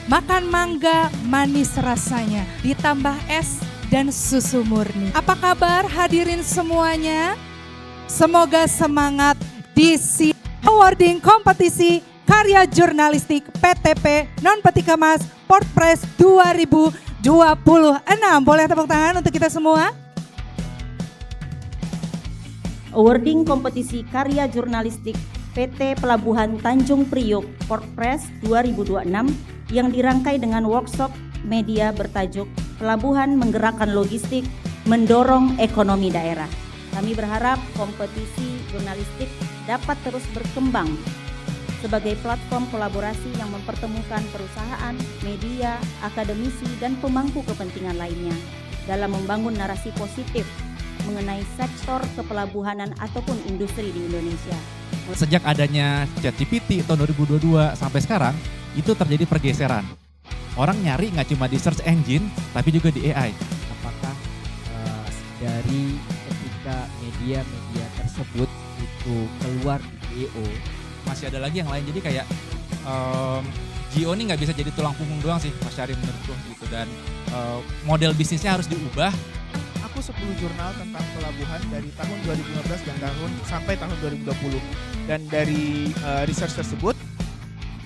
Makan mangga manis rasanya, ditambah es dan susu murni. Apa kabar hadirin semuanya? Semoga semangat di awarding kompetisi karya jurnalistik PTP Non Peti Kemas Portpress 2026. Boleh tepuk tangan untuk kita semua? Awarding kompetisi karya jurnalistik PT Pelabuhan Tanjung Priok Portpress 2026 yang dirangkai dengan workshop media bertajuk Pelabuhan Menggerakkan Logistik Mendorong Ekonomi Daerah. Kami berharap kompetisi jurnalistik dapat terus berkembang sebagai platform kolaborasi yang mempertemukan perusahaan, media, akademisi, dan pemangku kepentingan lainnya dalam membangun narasi positif mengenai sektor kepelabuhanan ataupun industri di Indonesia. Sejak adanya ChatGPT tahun 2022 sampai sekarang, itu terjadi pergeseran. Orang nyari nggak cuma di search engine, tapi juga di AI. Apakah dari ketika media-media tersebut itu keluar di GO, Masih ada lagi yang lain, jadi kayak GO ini nggak bisa jadi tulang punggung doang sih, Mas Syarif menurutku gitu. Dan model bisnisnya harus diubah. Aku 10 jurnal tentang pelabuhan dari tahun 2015 dan sampai tahun 2020. Dan dari research tersebut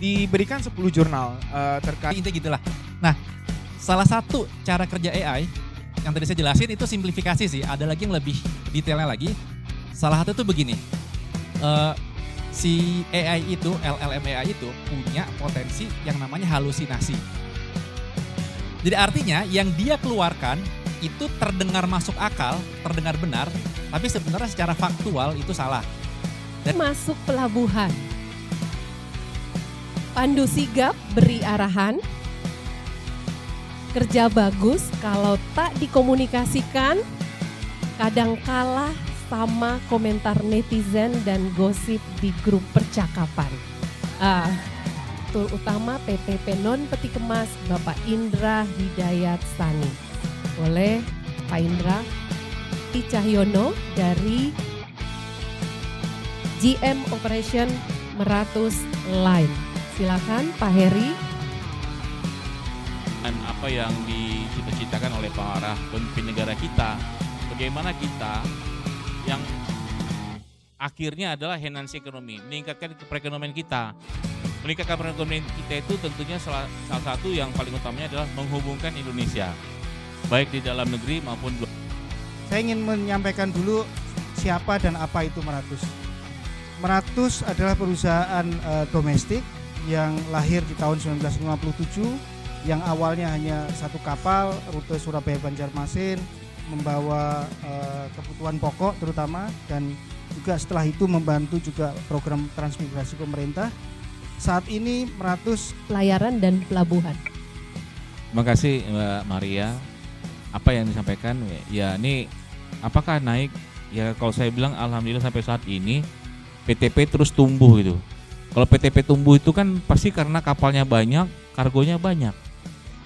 diberikan 10 jurnal terkait. Intinya gitulah. Nah, salah satu cara kerja AI yang tadi saya jelasin itu simplifikasi sih. Ada lagi yang lebih detailnya lagi. Salah satu itu begini. Si AI itu, LLM AI itu punya potensi yang namanya halusinasi. Jadi artinya yang dia keluarkan itu terdengar masuk akal, terdengar benar, tapi sebenarnya secara faktual itu salah. Dan masuk pelabuhan. Pandu sigap beri arahan. Kerja bagus kalau tak dikomunikasikan, kadang kalah sama komentar netizen dan gosip di grup percakapan. Tool utama PTP Non Peti Kemas Bapak Indra Hidayat Sani. Oleh Pak Indra Cahyono dari GM Operation Meratus Line. Silakan Pak Heri. Dan apa yang dicita-citakan oleh para pemimpin negara kita, bagaimana kita yang akhirnya adalah enhance ekonomi, meningkatkan perekonomian kita. Meningkatkan perekonomian kita itu tentunya salah satu yang paling utamanya adalah menghubungkan Indonesia, baik di dalam negeri maupun luar. Saya ingin menyampaikan dulu siapa dan apa itu Meratus. Meratus adalah perusahaan domestik yang lahir di tahun 1957, yang awalnya hanya satu kapal rute Surabaya Banjarmasin membawa kebutuhan pokok terutama, dan juga setelah itu membantu juga program transmigrasi pemerintah. Saat ini Meratus Pelayaran dan pelabuhan. Terima kasih Mbak Maria. Apa yang disampaikan ya, ini apakah naik ya, kalau saya bilang alhamdulillah sampai saat ini PTP terus tumbuh gitu. Kalau PTP tumbuh itu kan pasti karena kapalnya banyak, kargonya banyak.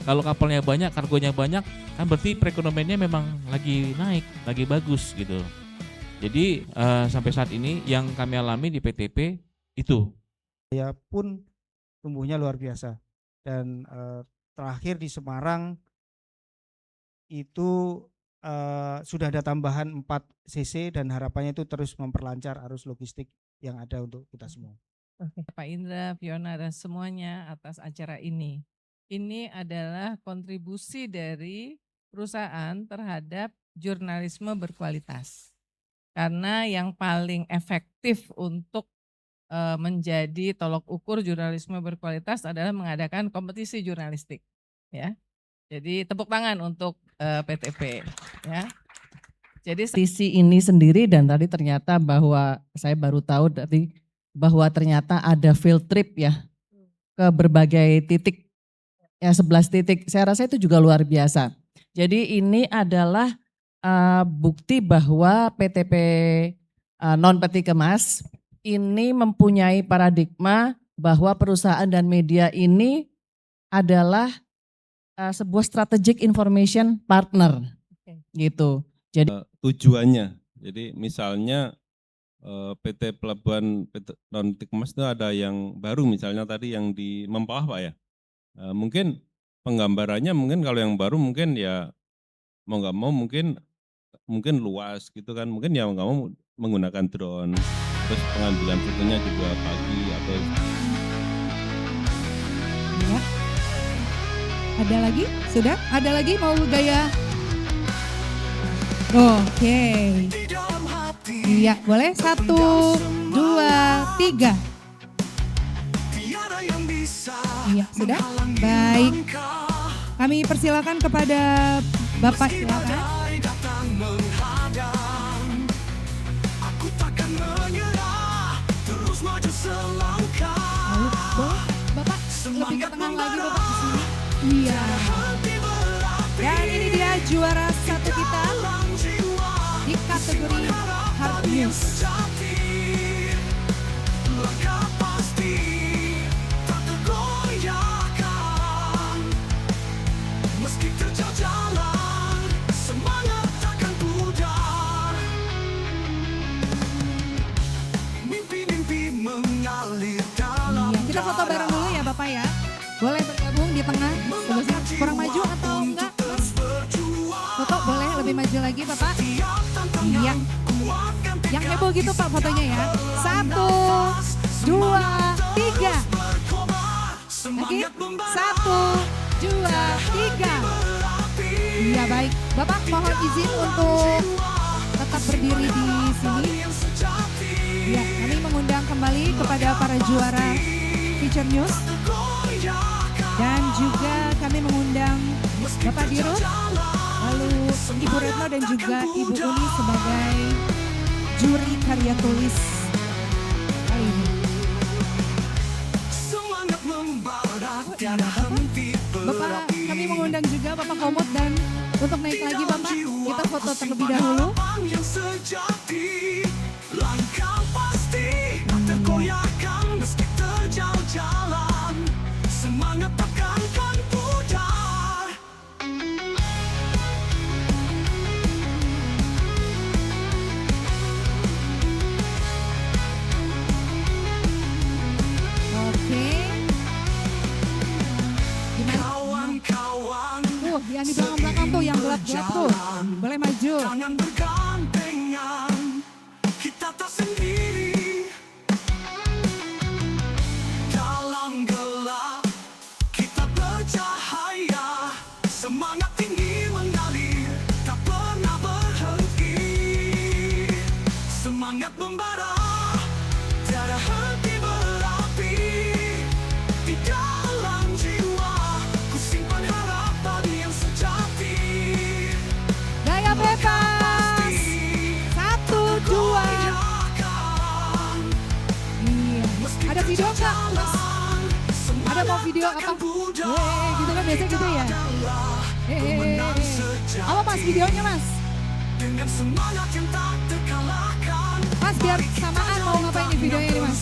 Kalau kapalnya banyak, kargonya banyak, kan berarti perekonomiannya memang lagi naik, lagi bagus gitu. Jadi sampai saat ini yang kami alami di PTP itu. ya pun tumbuhnya luar biasa. Dan terakhir di Semarang itu sudah ada tambahan 4 cc dan harapannya itu terus memperlancar arus logistik yang ada untuk kita semua. Oke. Pak Indra, Fiona, dan semuanya atas acara ini. Ini adalah kontribusi dari perusahaan terhadap jurnalisme berkualitas. Karena yang paling efektif untuk menjadi tolok ukur jurnalisme berkualitas adalah mengadakan kompetisi jurnalistik. Ya. Jadi tepuk tangan untuk PTP. Ya. Jadi sisi ini sendiri, dan tadi ternyata bahwa saya baru tahu tadi bahwa ternyata ada field trip ya ke berbagai titik, ya 11 titik. Saya rasa itu juga luar biasa. Jadi ini adalah bukti bahwa PTP Non Peti Kemas ini mempunyai paradigma bahwa perusahaan dan media ini adalah sebuah strategic information partner, gitu. Jadi tujuannya, jadi misalnya PT Pelabuhan Non Peti Kemas itu ada yang baru, misalnya tadi yang di Mempawah Pak ya, Mungkin penggambarannya mungkin kalau yang baru mungkin ya mau nggak mau mungkin luas gitu kan, mungkin ya nggak mau menggunakan drone, terus pengambilan fotonya juga pagi atau Ya. Ada lagi? Sudah? Ada lagi mau gaya? Oke. Iya, boleh 1, 2, 3. Iya, sudah? Baik. Kami persilakan kepada Bapak, silakan. Lalu, boleh Bapak lebih ke tengah lagi Bapak di sini. Iya. Dan ini dia juara 1 kita di kategori Hard News. Iya, kita foto bareng dulu ya Bapak ya. Boleh bergabung di tengah. Sebesar kurang maju atau enggak Mas? Foto boleh lebih maju lagi Bapak. Iya. Yang heboh gitu Pak fotonya ya. 1, 2, 3. Lagi. 1, 2, 3. Iya baik. Bapak mohon izin untuk tetap berdiri di sini. Ya, kami mengundang kembali kepada para juara Feature News. Dan juga kami mengundang Bapak Dirut, lalu Ibu Retno dan juga Ibu Uni sebagai juri karya tulis kali ini. Bapak, kami mengundang juga Bapak Komod dan untuk naik lagi Bapak, kita foto terlebih dahulu. Yang di belakang tuh, yang gelap-gelap tuh, boleh maju. Jangan bergandengan, kita tak sendiri. Dalam gelap, kita bercahaya. Semangat tinggi mengalir, tak pernah berhenti. Semangat membara, tiada henti berapi. Di dalam jiwa, ku simpan harapan yang sejati. Gaya bebas. 1, 2. Iya. Ada video nggak Mas? Ada mau video apa? Gitu kan biasa gitu ya. Apa Mas videonya Mas? Mas biar samaan mau ngapain nih videonya nih Mas?